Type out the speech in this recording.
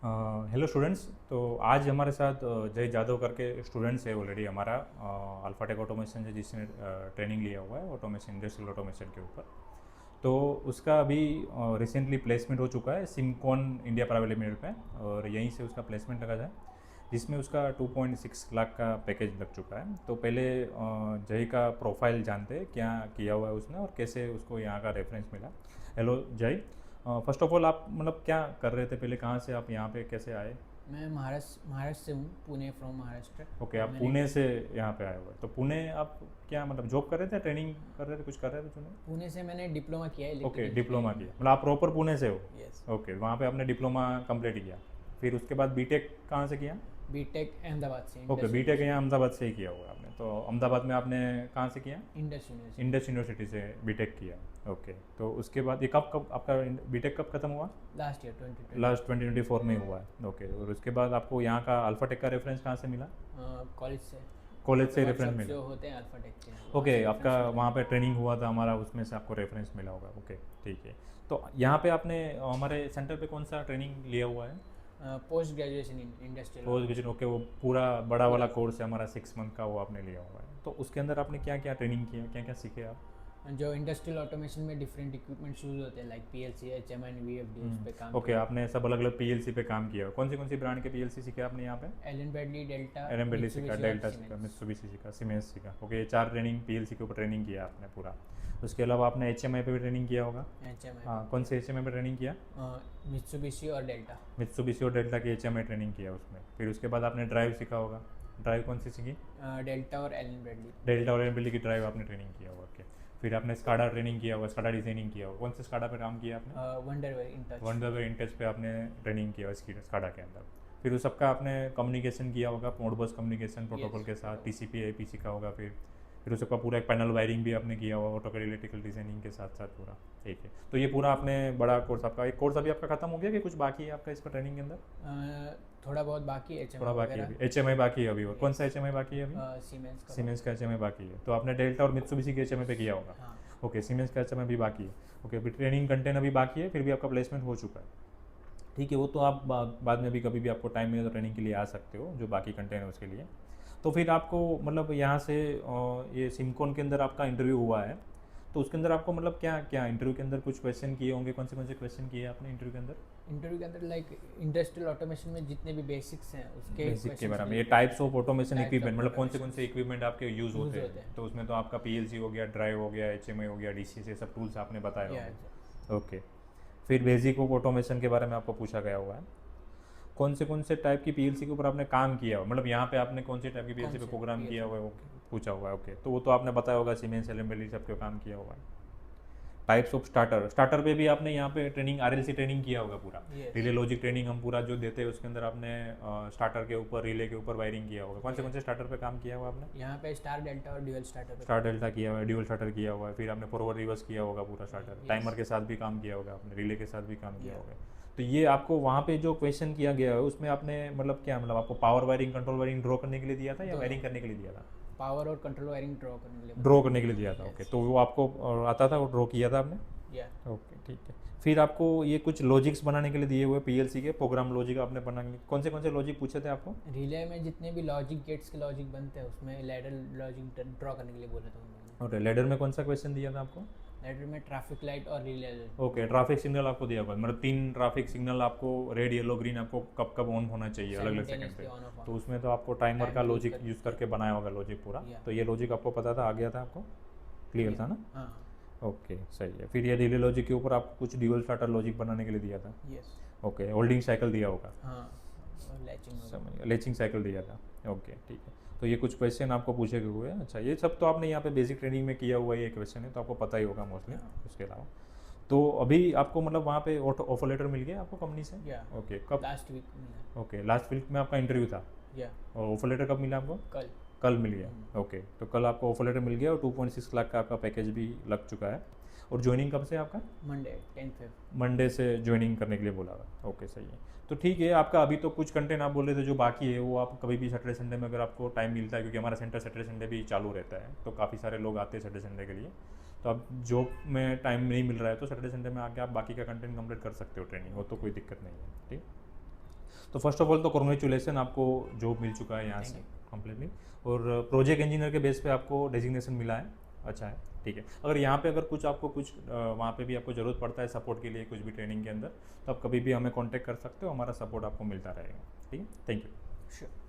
Hello students. तो आज हमारे साथ जय जादव करके स्टूडेंट्स है ऑलरेडी हमारा अल्फाटेक ऑटोमेशन से जिसने ट्रेनिंग लिया हुआ है ऑटोमेशन इंडस्ट्रियल ऑटोमेशन के ऊपर। तो उसका अभी रिसेंटली प्लेसमेंट हो चुका है सिमकॉन इंडिया प्राइवेट लिमिटेड पे और यहीं से उसका प्लेसमेंट लगा जाए जिसमें उसका 2.6 लाख का पैकेज लग चुका है। तो पहले जय का प्रोफाइल जानते हैं क्या किया हुआ है उसने और कैसे उसको यहाँ का रेफरेंस मिला। हेलो जय, फर्स्ट ऑफ ऑल आप मतलब क्या कर रहे थे पहले, कहाँ से आप यहाँ पे कैसे आए? मैं महाराष्ट्र से हूँ, पुणे फ्रॉम महाराष्ट्र। ओके, और आप मैंने पुणे से यहाँ पे आए हुए हैं। तो पुणे आप क्या मतलब जॉब कर रहे थे, ट्रेनिंग कर रहे थे, कुछ कर रहे थे पुणे? पुणे से मैंने डिप्लोमा किया है ओके, इलेक्ट्रिकल डिप्लोमा इंजीनियरिंग किया, में। मतलब आप प्रॉपर पुणे से हो? यस। ओके, वहाँ पे आपने डिप्लोमा कंप्लीट किया, फिर उसके बाद बीटेक कहाँ से किया? बीटेक अहमदाबाद से, ओके, इंडस बीटेक यूनिवर्सिटी। यहाँ अहमदाबाद से ही किया हुआ है आपने। तो अहमदाबाद में आपने कहाँ से किया? Indus university. इंडस यूनिवर्सिटी से बीटेक किया। ओके, तो उसके बाद ये कब कब आपका बीटेक कब खत्म हुआ? Last year 2020। लास्ट 2024 में हुआ है। ओके, और उसके बाद आपको यहाँ का अल्फाटेक का रेफरेंस कहाँ से मिला? कॉलेज से। कॉलेज वहाँ पे से रेफरेंस वर्कशॉप मिला? जो होते हैं अल्फाटेक के, वहाँ ओके, से आपका रेफरेंस मिला। वहाँ पे ट्रेनिंग हुआ था हमारा, उसमें से आपको रेफरेंस मिला होगा। ओके, ठीक है। तो यहाँ पे आपने हमारे सेंटर पे कौन सा ट्रेनिंग लिया हुआ है? Post graduation in industrial post graduation. Okay, वो पूरा बड़ा वाला पूरा कोर्स है हमारा 6 मंथ का, वो आपने लिया हुआ है। तो उसके अंदर आपने क्या क्या ट्रेनिंग किया, क्या क्या सीखे आप? जो इंडस्ट्रियल ऑटोमेशन में डिफरेंट इक्विपमेंट्स यूज होते हैं, like PLC, HMI and VFD, उस पे काम ओके, किया। आपने सब अलग अलग पीएलसी पे काम किया। कौन सी ब्रांड के पीएलसी सीखे आपने यहाँ पे? एलन ब्रैडली, डेल्टा, एरम बेली सीखा, मित्सुबिशी और डेल्टा सीखा, सीमेंस। मित्सुबिशी सीखा, सीमेंस सीखा। ओके, ये 4 ट्रेनिंग पीएलसी के ऊपर ट्रेनिंग किया आपने पूरा। उसके अलावा आपने एचएमआई पे भी ट्रेनिंग किया होगा। हाँ, कौन से एचएमआई पे ट्रेनिंग किया? मित्सुबिशी और डेल्टा। मित्सुबिशी और डेल्टा की एचएमआई ट्रेनिंग किया उसमें। फिर उसके बाद आपने ड्राइव सीखा होगा। ड्राइव कौन सी सीखी? डेल्टा और एलन ब्रैडली। डेल्टा और एनबिल्डी की ड्राइव आपने ट्रेनिंग किया होगा। ओके, फिर आपने स्काडा ट्रेनिंग किया होगा, स्काडा डिजाइनिंग किया होगा। कौन से स्काडा पे काम किया आपने? वंडरवेयर इन टच। वंडरवेयर इन टच पे आपने ट्रेनिंग किया इसकी स्काडा के अंदर। फिर उस सबका आपने कम्युनिकेशन किया होगा, मोडबस कम्युनिकेशन प्रोटोकॉल के साथ, टीसीपी आईपी सीखा होगा। फिर उस सबका पूरा एक पैनल वायरिंग भी आपने किया होगा ऑटोकैड इलेक्ट्रिकल डिजाइनिंग के साथ साथ पूरा। ठीक है, तो ये पूरा आपने बड़ा कोर्स, आपका एक कोर्स अभी आपका खत्म हो गया कि कुछ बाकी है आपका इसका ट्रेनिंग के अंदर? थोड़ा बहुत बाकी है, थोड़ा बाकी है अभी, एचएमआई बाकी है अभी। और कौन सा एचएमआई बाकी है अभी? सीमेंस का। सीमेंस का एचएमआई बाकी है। तो आपने डेल्टा और मित्सुबिशी के एचएमआई पे किया होगा। हाँ। ओके, सीमेंस का एचएमआई भी बाकी है। ओके, अभी ट्रेनिंग कंटेंट अभी बाकी है, फिर भी आपका प्लेसमेंट हो चुका है। ठीक है, वो तो आप बाद में भी कभी भी आपको टाइम मिले तो ट्रेनिंग के लिए आ सकते हो, जो बाकी कंटेंट है उसके लिए। तो फिर आपको मतलब यहाँ से ये सिमकॉन के अंदर आपका इंटरव्यू हुआ है, तो उसके अंदर आपको मतलब क्या क्या इंटरव्यू के अंदर कुछ क्वेश्चन किए होंगे? कौन से क्वेश्चन किए आपने इंटरव्यू के अंदर? इंटरव्यू के अंदर लाइक इंडस्ट्रियल ऑटोमेशन में जितने भी बेसिक्स हैं उसके बेसिक के questions बारे में, लिए। ये types of automation Types of equipment, मतलब कौन से automations इक्विपमेंट आपके यूज़ use होते होते हैं। हैं। तो उसमें तो आपका पीएलसी हो गया, ड्राइव हो गया, एचएमआई हो गया, डीसी से सब टूल्स आपने बताए Yeah, होंगे। ओके, फिर बेसिक ऑफ ऑटोमेशन के बारे में आपको पूछा गया हुआ है। कौन से टाइप की पीएलसी के ऊपर आपने काम किया हुआ, मतलब यहाँ पे आपने कौन सी टाइप की पीएलसी पे से प्रोग्राम PLC? किया हुआ है वो पूछा हुआ है। ओके, तो वो तो आपने बताया होगा, सीमेंस एलएमबीली सब पे काम किया हुआ है। टाइप्स ऑफ स्टार्टर पे भी आपने यहाँ पे ट्रेनिंग, आरएलसी ट्रेनिंग किया होगा पूरा। Yes. रिले लॉजिक ट्रेनिंग हम पूरा जो देते हैं उसके अंदर आपने स्टार्टर के ऊपर, रिले के ऊपर वायरिंग किया होगा। कौन से स्टार्टर पे काम किया हुआ आपने? यहाँ पे स्टार डेल्टा और ड्यूअल स्टार्टर पे। स्टार डेल्टा किया हुआ है, ड्यूअल स्टार्टर किया हुआ है, फिर आपने फॉरवर्ड रिवर्स किया होगा पूरा स्टार्टर। Yes. टाइमर के साथ भी काम किया होगा आपने, रिले के साथ भी काम किया Yeah. होगा। तो ये आपको वहाँ पे जो क्वेश्चन किया गया है उसमें आपने मतलब क्या, मतलब आपको power wiring, control wiring draw करने के लिए दिया था या दोनों। वायरिंग करने के लिए दिया था? पावर और कंट्रोल वायरिंग ड्रॉ करने के लिए। ड्रॉ करने के लिए दिया था। Yes. ओके, तो वो आपको आता था, वो ड्रॉ किया था आपने? Yeah. ओके, ठीक है। फिर आपको ये कुछ लॉजिक्स बनाने के लिए दिए हुए पीएलसी के, प्रोग्राम लॉजिक आपने बनाने, कौन से लॉजिक पूछे थे आपको? रिले में जितने भी लॉजिक गेट्स के लॉजिक बनते हैं उसमें लैडर लॉजिक ड्रॉ करने के लिए बोला था उन्होंने। ओके, लैडर में कौन सा क्वेश्चन दिया था आपको? लैडर में ट्रैफिक लाइट और रिले। ओके, ट्रैफिक सिग्नल आपको दिया हुआ है, मतलब 3 ट्रैफिक सिग्नल आपको, रेड येलो ग्रीन, आपको कब कब ऑन होना चाहिए अलग अलग सेकंड पे। on off तो उसमें तो आपको टाइमर का Timer use लॉजिक करके। यूज़ करके बनाया होगा लॉजिक पूरा। Yeah. तो ये लॉजिक आपको पता था, आ गया था आपको, क्लियर था ना? हाँ। ओके, सही है। फिर ये रिले लॉजिक के ऊपर आपको कुछ ड्यूअल स्टार्टर लॉजिक बनाने के लिए दिया था। यस। ओके, होल्डिंग साइकिल दिया होगा। हाँ, और लैचिंग समझ, लेचिंग साइकिल दिया था। ओके, ठीक है। तो ये कुछ क्वेश्चन आपको पूछे गए हुए हैं। अच्छा, ये सब तो आपने यहाँ पे बेसिक ट्रेनिंग में किया हुआ है, ये क्वेश्चन है तो आपको पता ही होगा मोस्टली। हाँ। उसके अलावा तो अभी आपको मतलब वहाँ पे ऑफर लेटर मिल गया आपको कंपनी से? या ओके, कब? लास्ट वीक मिला। ओके, लास्ट वीक में आपका इंटरव्यू था या और ऑफर लेटर कब मिला आपको? कल। कल मिल गया। ओके, तो कल आपको ऑफर लेटर मिल गया और 2.6 लाख का आपका पैकेज भी लग चुका है। और ज्वाइनिंग कब से आपका? मंडे 10 मंडे से ज्वाइनिंग करने के लिए बोला था। ओके, सही है। तो ठीक है, आपका अभी तो कुछ कंटेंट आप बोल रहे थे जो बाकी है वो आप कभी भी सैटरडे संडे में अगर आपको टाइम मिलता है, क्योंकि हमारा सेंटर सैटरडे संडे भी चालू रहता है, तो काफ़ी सारे लोग आते हैं सैटरडे संडे के लिए। तो अब जॉब में टाइम नहीं मिल रहा है तो सैटरडे संडे में आके आप बाकी का कंटेंट कंप्लीट कर सकते हो ट्रेनिंग, वो तो कोई दिक्कत नहीं है। ठीक, तो फर्स्ट ऑफ ऑल तो कॉन्ग्रेचुलेसन, आपको जॉब मिल चुका है यहाँ से कम्प्लीटली, और प्रोजेक्ट इंजीनियर के बेस पे आपको डेजिग्नेशन मिला है, अच्छा है, ठीक है। अगर यहाँ पे अगर कुछ आपको कुछ वहाँ पे भी आपको ज़रूरत पड़ता है सपोर्ट के लिए कुछ भी ट्रेनिंग के अंदर, तो आप कभी भी हमें कांटेक्ट कर सकते हो, हमारा सपोर्ट आपको मिलता रहेगा, ठीक है। Thank you. श्योर।